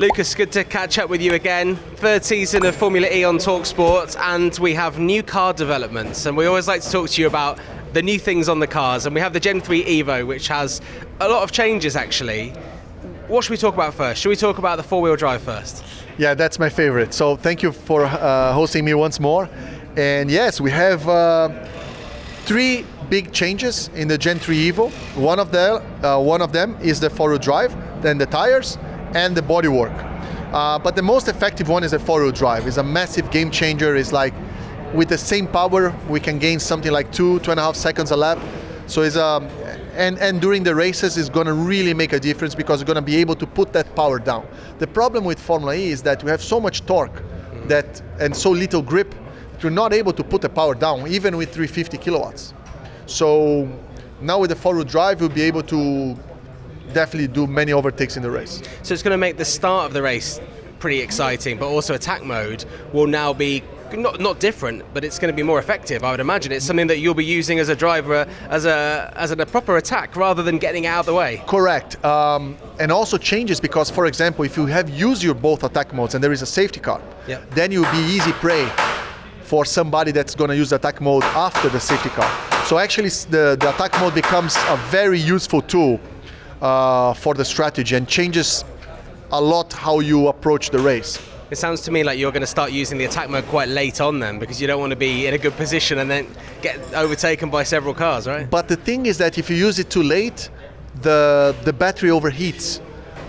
Lucas, good to catch up with you again. Third season of Formula E on talkSPORT, and we have new car developments, and we always like to talk to you about the new things on the cars, and we have the Gen3 Evo, which has a lot of changes actually. What should we talk about first? Should we talk about the four-wheel drive first? Yeah, that's my favorite. So thank you for hosting me once more. And yes, we have three big changes in the Gen3 Evo. One of them is the four-wheel drive, then the tires, and the bodywork. But the most effective one is the four-wheel drive. It's a massive game changer. It's like with the same power, we can gain something like 2.5 seconds a lap. So it's and during the races, it's going to really make a difference because we're going to be able to put that power down. The problem with Formula E is that we have so much torque and so little grip that we're not able to put the power down, even with 350 kilowatts. So now with the four-wheel drive, we'll be able to definitely do many overtakes in the race. So it's going to make the start of the race pretty exciting, but also attack mode will now be not different, but it's going to be more effective. I would imagine it's something that you'll be using as a driver as a proper attack rather than getting out of the way. Correct. And also changes because, for example, if you have used your both attack modes and there is a safety car, then you'll be easy prey for somebody that's going to use the attack mode after the safety car. So actually the attack mode becomes a very useful tool for the strategy and changes a lot how you approach the race. It sounds to me like you're going to start using the attack mode quite late on then, because you don't want to be in a good position and then get overtaken by several cars, right? But the thing is that if you use it too late, the battery overheats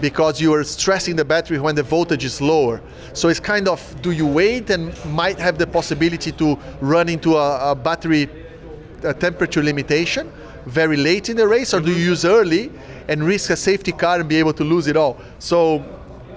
because you are stressing the battery when the voltage is lower. So it's kind of, do you wait and might have the possibility to run into a battery temperature limitation very late in the race, or do you use early and risk a safety car and be able to lose it all? So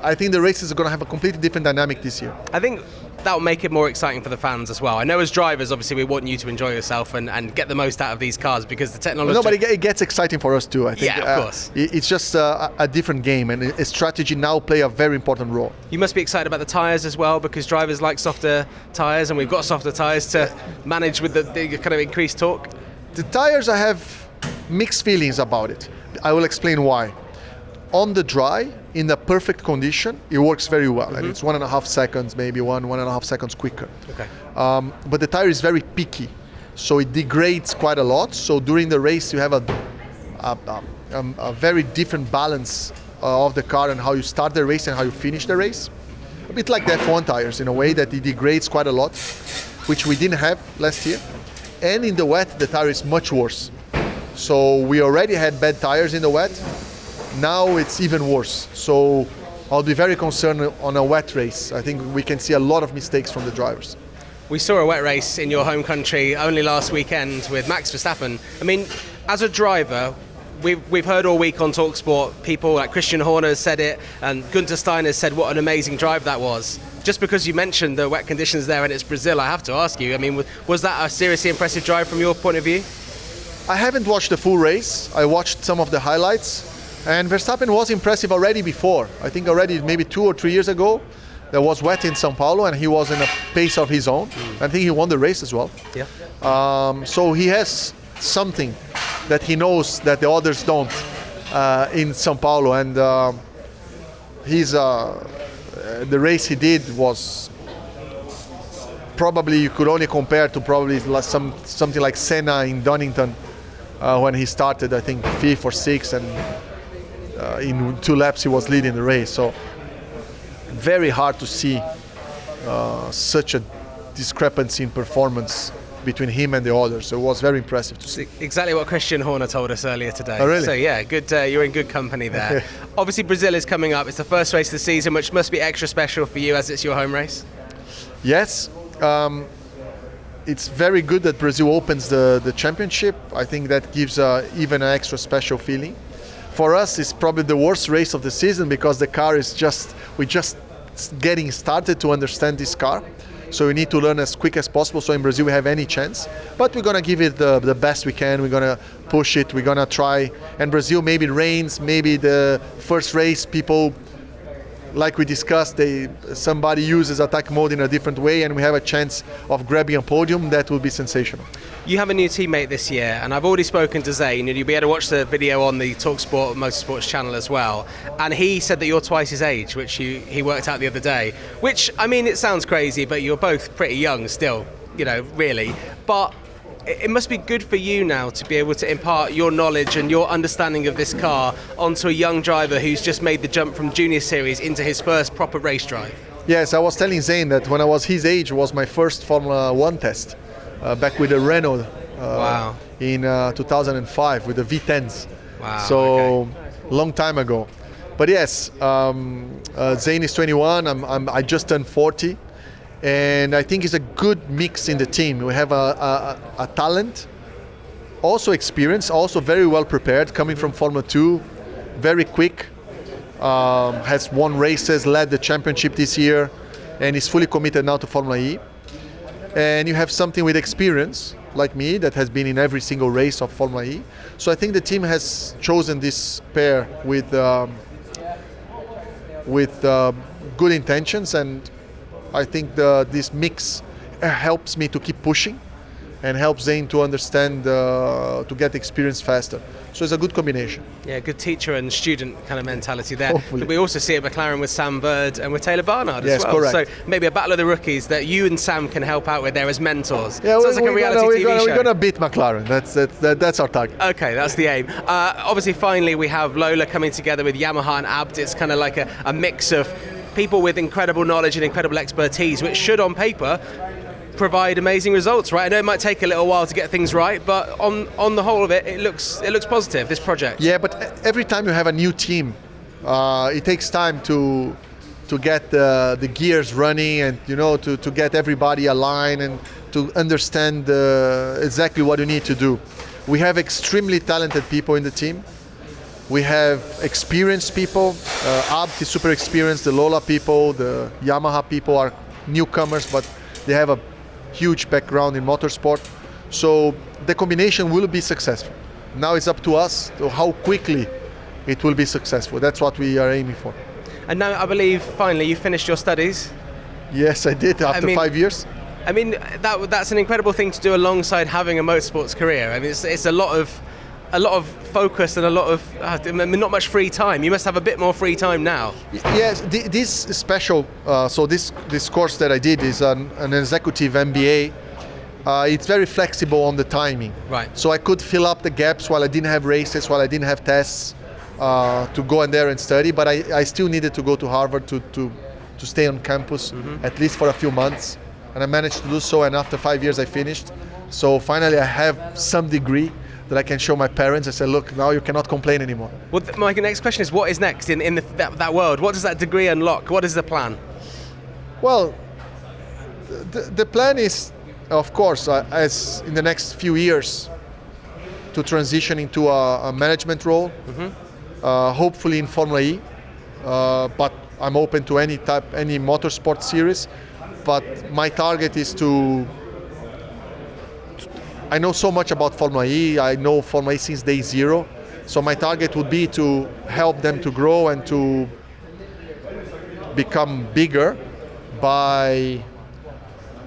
I think the races are going to have a completely different dynamic this year. I think that will make it more exciting for the fans as well. I know as drivers, obviously, we want you to enjoy yourself and get the most out of these cars because the technology... No, but it gets exciting for us too, I think. Yeah, of course. It's just a different game, and a strategy now play a very important role. You must be excited about the tyres as well, because drivers like softer tyres, and we've got softer tyres to manage with the kind of increased torque. The tyres, I have mixed feelings about it. I will explain why. On the dry, in the perfect condition, it works very well, and it's 1.5 seconds, maybe 1.5 seconds quicker. Okay. But the tire is very picky, so it degrades quite a lot. So during the race, you have a very different balance of the car and how you start the race and how you finish the race. A bit like the F1 tires in a way that it degrades quite a lot, which we didn't have last year. And in the wet, the tire is much worse. So we already had bad tires in the wet. Now it's even worse. So I'll be very concerned on a wet race. I think we can see a lot of mistakes from the drivers. We saw a wet race in your home country only last weekend with Max Verstappen. I mean, as a driver, we've heard all week on talkSPORT, people like Christian Horner has said it, and Gunther Steiner has said what an amazing drive that was. Just because you mentioned the wet conditions there and it's Brazil, I have to ask you, I mean, was that a seriously impressive drive from your point of view? I haven't watched the full race. I watched some of the highlights. And Verstappen was impressive already before. I think already maybe 2 or 3 years ago, there was wet in São Paulo and he was in a pace of his own. I think he won the race as well. Yeah. So he has something that he knows that the others don't in São Paulo. And the race he did was probably, you could only compare to probably something like Senna in Donington when he started, I think 5th or 6th, and in 2 laps he was leading the race. So very hard to see such a discrepancy in performance between him and the others. So it was very impressive to see. Exactly what Christian Horner told us earlier today. Oh, really? So yeah, good. You're in good company there. Okay. Obviously Brazil is coming up. It's the first race of the season, which must be extra special for you as it's your home race. Yes. It's very good that Brazil opens the championship. I think that gives even an extra special feeling. For us, it's probably the worst race of the season because the car is we're just getting started to understand this car. So we need to learn as quick as possible. So in Brazil we have any chance, but we're gonna give it the best we can. We're gonna push it. We're gonna try. And Brazil, maybe it rains. Maybe the first race people like we discussed, somebody uses attack mode in a different way and we have a chance of grabbing a podium, that will be sensational. You have a new teammate this year, and I've already spoken to Zane, and you'll be able to watch the video on the talkSPORT Motorsports channel as well. And he said that you're twice his age, which he worked out the other day. Which, I mean, it sounds crazy, but you're both pretty young still, really. But it must be good for you now to be able to impart your knowledge and your understanding of this car onto a young driver who's just made the jump from Junior Series into his first proper race drive. Yes, I was telling Zane that when I was his age was my first Formula 1 test. Back with the Renault in 2005 with the V10s. Wow. So okay. Long time ago. But yes, Zane is 21. I just turned 40, and I think it's a good mix in the team. We have a talent, also experience, also very well prepared, coming from Formula 2, very quick, has won races, led the championship this year, and is fully committed now to Formula E. And you have something with experience, like me, that has been in every single race of Formula E. So I think the team has chosen this pair with good intentions, and I think this mix helps me to keep pushing and helps Zane to understand, to get experience faster. So it's a good combination. Yeah, good teacher and student kind of mentality there. Hopefully. We also see at McLaren with Sam Bird and with Taylor Barnard as well. Correct. So maybe a battle of the rookies that you and Sam can help out with there as mentors. Yeah, Sounds like a reality TV show. We're going to beat McLaren. That's our target. Okay, that's the aim. Obviously, finally, we have Lola coming together with Yamaha and ABT. It's kind of like a mix of people with incredible knowledge and incredible expertise, which should, on paper, provide amazing results, right? I know it might take a little while to get things right, but on the whole of it, it looks positive, this project. Yeah, but every time you have a new team, it takes time to get the gears running and to get everybody aligned and to understand exactly what you need to do. We have extremely talented people in the team. We have experienced people. ABT is super experienced. The Lola people, the Yamaha people are newcomers, but they have a huge background in motorsport. So the combination will be successful. Now it's up to us to how quickly it will be successful. That's what we are aiming for. And now I believe finally you finished your studies. Yes, I did after 5 years. I mean, that's an incredible thing to do alongside having a motorsports career. I mean, it's a lot of focus and a lot of not much free time. You must have a bit more free time now. Yes, this special. So this course that I did is an executive MBA. It's very flexible on the timing. Right. So I could fill up the gaps while I didn't have races, while I didn't have tests, to go in there and study. But I still needed to go to Harvard to stay on campus, at least for a few months. And I managed to do so, and after 5 years I finished. So finally I have some degree that I can show my parents. I said, look, now you cannot complain anymore. Well, my next question is, what is next in that world? What does that degree unlock? What is the plan? Well, the plan is, of course, as in the next few years, to transition into a management role, hopefully in Formula E, but I'm open to any motorsport series. But my target is I know so much about Formula E. I know Formula E since day zero. So my target would be to help them to grow and to become bigger by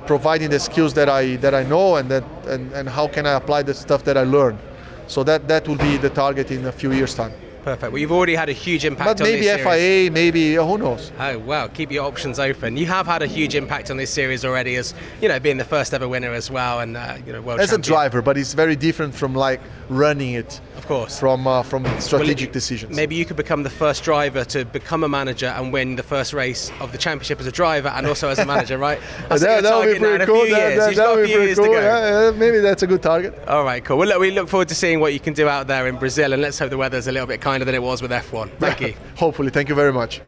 providing the skills that I know and how can I apply the stuff that I learned. So that will be the target in a few years' time. Perfect. Well, you've already had a huge impact but on this series. But maybe FIA, maybe, who knows? Oh, well, keep your options open. You have had a huge impact on this series already as, being the first ever winner as well and, world as champion. a driver, but it's very different from running it. Of course. From strategic decisions. Maybe you could become the first driver to become a manager and win the first race of the championship as a driver and also as a manager, right? That would be pretty cool. That would be pretty cool. Yeah, maybe that's a good target. All right, cool. Well, look, we look forward to seeing what you can do out there in Brazil, and let's hope the weather's a little bit kinder than it was with F1. Thank you. Hopefully. Thank you very much.